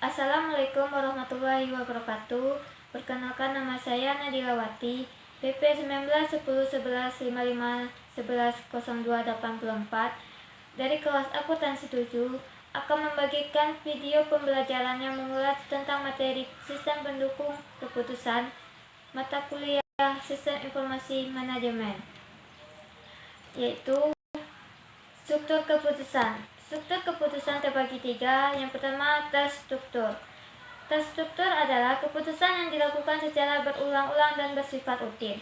Assalamualaikum warahmatullahi wabarakatuh. Perkenalkan, nama saya Nadilawati, PP 19101155110284 dari kelas akuntansi 7 akan membagikan video pembelajaran yang mengulas tentang materi sistem pendukung keputusan mata kuliah Sistem Informasi Manajemen, yaitu struktur keputusan. Struktur keputusan terbagi tiga. Yang pertama, terstruktur. Terstruktur adalah keputusan yang dilakukan secara berulang-ulang dan bersifat rutin.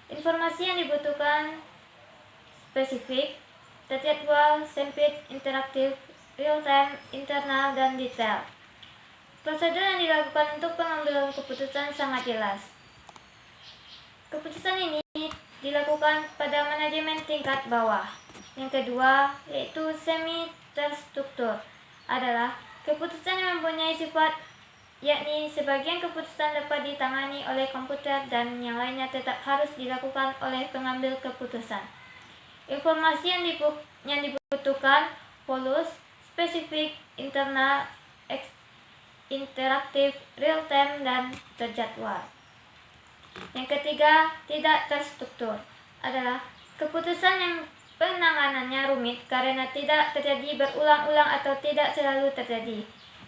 Informasi yang dibutuhkan spesifik, terjadwal, sempit, interaktif, real-time, internal, dan detail. Prosedur yang dilakukan untuk pengambilan keputusan sangat jelas. Keputusan ini dilakukan pada manajemen tingkat bawah. Yang kedua, yaitu semi terstruktur, adalah keputusan yang mempunyai sifat, yakni sebagian keputusan dapat ditangani oleh komputer dan yang lainnya tetap harus dilakukan oleh pengambil keputusan. Informasi yang dibutuhkan polos, spesifik, internal, interaktif, real time, dan terjadwal. Yang ketiga, tidak terstruktur, adalah keputusan yang penanganannya rumit karena tidak terjadi berulang-ulang atau tidak selalu terjadi.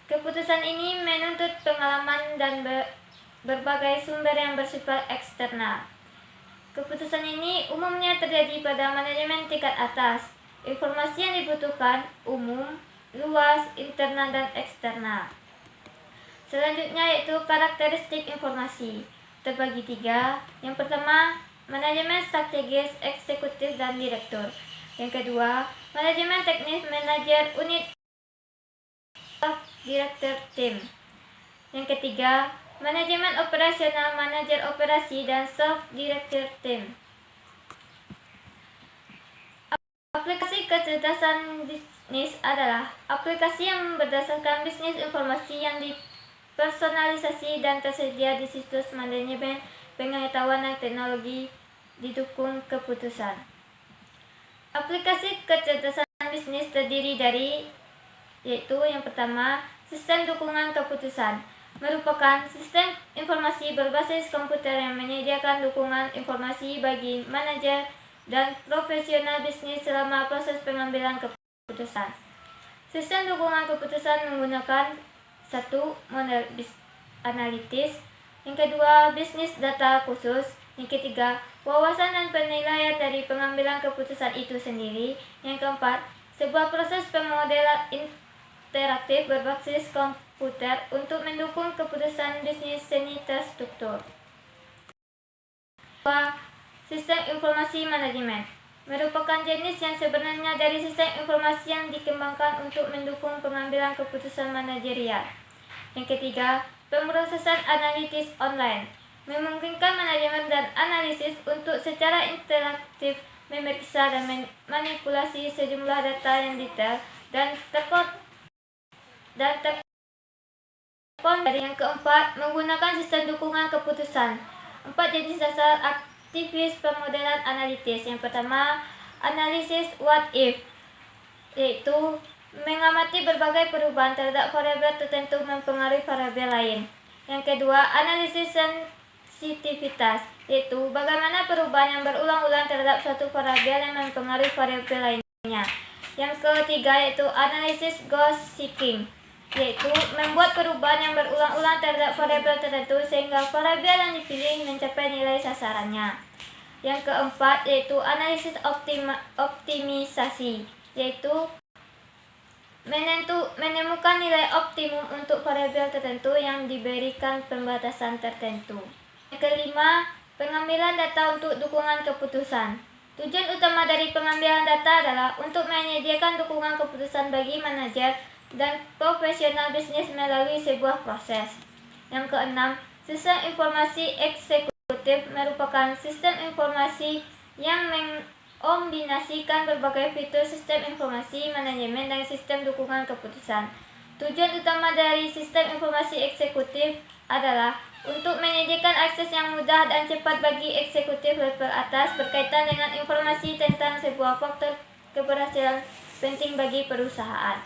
Keputusan ini menuntut pengalaman dan berbagai sumber yang bersifat eksternal. Keputusan ini umumnya terjadi pada manajemen tingkat atas. Informasi yang dibutuhkan umum, luas, internal, dan eksternal. Selanjutnya yaitu karakteristik informasi. Terbagi tiga. Yang pertama, manajemen strategis, eksekutif, dan direktur. Yang kedua, manajemen teknis, manajer unit, direktur tim. Yang ketiga, manajemen operasional, manajer operasi, dan staff direktur tim. Aplikasi kecerdasan bisnis adalah aplikasi yang berdasarkan bisnis informasi yang dipersonalisasi dan tersedia di situs manajemen pengetahuan dan teknologi didukung keputusan. Aplikasi kecerdasan bisnis terdiri dari, yaitu yang pertama, sistem dukungan keputusan, merupakan sistem informasi berbasis komputer yang menyediakan dukungan informasi bagi manajer dan profesional bisnis selama proses pengambilan keputusan. Sistem dukungan keputusan menggunakan satu, model analitis, yang kedua, bisnis data khusus, yang ketiga, wawasan dan penilaian dari pengambilan keputusan itu sendiri, yang keempat, sebuah proses pemodelan interaktif berbasis komputer untuk mendukung keputusan bisnis semi terstruktur. Sistem informasi manajemen merupakan jenis yang sebenarnya dari sistem informasi yang dikembangkan untuk mendukung pengambilan keputusan manajerial. Yang ketiga, pemrosesan analitis online memungkinkan manajemen dan analisis untuk secara interaktif memeriksa dan manipulasi sejumlah data yang detail dan terkontrol. Yang keempat, menggunakan sistem dukungan keputusan. 4 jenis dasar aktivis pemodelan analitis. Yang pertama, analisis what if, yaitu mengamati berbagai perubahan terhadap variabel tertentu mempengaruhi variabel lain. Yang kedua, analisis sensitivitas, yaitu bagaimana perubahan yang berulang-ulang terhadap suatu variabel yang mempengaruhi variabel lainnya. Yang ketiga yaitu analisis goal seeking, yaitu membuat perubahan yang berulang-ulang terhadap variabel tertentu sehingga variabel yang dipilih mencapai nilai sasarannya. Yang keempat yaitu analisis optimisasi, yaitu menemukan nilai optimum untuk variabel tertentu yang diberikan pembatasan tertentu. Yang kelima, pengambilan data untuk dukungan keputusan. Tujuan utama dari pengambilan data adalah untuk menyediakan dukungan keputusan bagi manajer dan profesional bisnis melalui sebuah proses. Yang keenam, sistem informasi eksekutif merupakan sistem informasi yang mengombinasikan berbagai fitur sistem informasi manajemen dan sistem dukungan keputusan. Tujuan utama dari sistem informasi eksekutif adalah untuk menyediakan akses yang mudah dan cepat bagi eksekutif level atas berkaitan dengan informasi tentang sebuah faktor keberhasilan penting bagi perusahaan.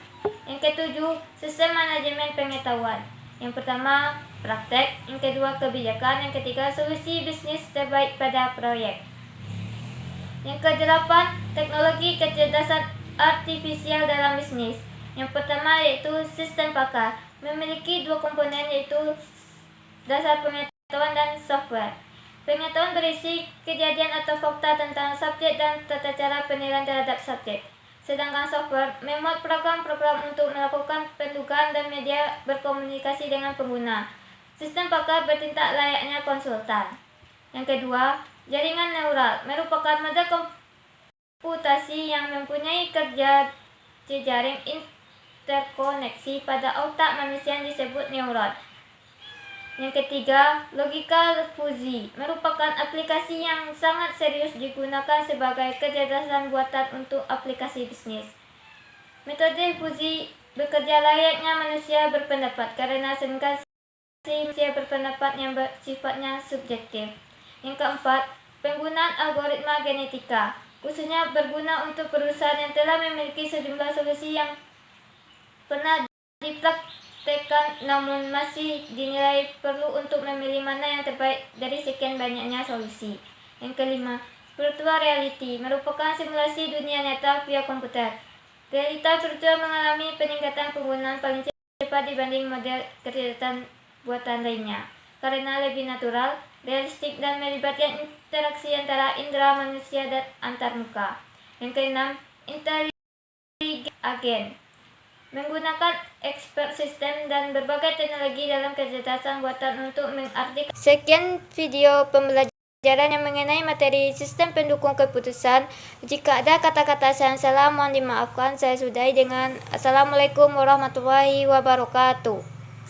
Yang ketujuh, sistem manajemen pengetahuan. Yang pertama, praktek. Yang kedua, kebijakan. Yang ketiga, solusi bisnis terbaik pada proyek. Yang kedelapan, teknologi kecerdasan artifisial dalam bisnis. Yang pertama yaitu sistem pakar. Memiliki dua komponen yaitu dasar pengetahuan dan software. Pengetahuan berisi kejadian atau fakta tentang subjek dan tata cara penilaian terhadap subjek. Sedangkan software memuat program-program untuk melakukan pendugaan dan media berkomunikasi dengan pengguna. Sistem pakar bertindak layaknya konsultan. Yang kedua, jaringan neural merupakan model komputasi yang mempunyai kerja jejaring interkoneksi pada otak manusia yang disebut neuron. Yang ketiga, logika fuzi merupakan aplikasi yang sangat serius digunakan sebagai kecerdasan buatan untuk aplikasi bisnis. Metode fuzi bekerja layaknya manusia berpendapat karena seringkali manusia berpendapat yang bersifatnya subjektif. Yang keempat, penggunaan algoritma genetika khususnya berguna untuk perusahaan yang telah memiliki sejumlah solusi yang pernah dipraktekkan namun masih dinilai perlu untuk memilih mana yang terbaik dari sekian banyaknya solusi. Yang kelima, virtual reality merupakan simulasi dunia nyata via komputer. Realita virtual mengalami peningkatan penggunaan paling cepat dibanding model kecerdasan buatan lainnya karena lebih natural, realistik dan melibatkan interaksi antara indera manusia dan antarmuka. Yang keenam, intelligent agent menggunakan expert system dan berbagai teknologi dalam kecerdasan buatan untuk mengartikan. Sekian video pembelajaran yang mengenai materi sistem pendukung keputusan. Jika ada kata-kata yang salah mohon dimaafkan. Saya sudahi dengan Assalamualaikum warahmatullahi wabarakatuh.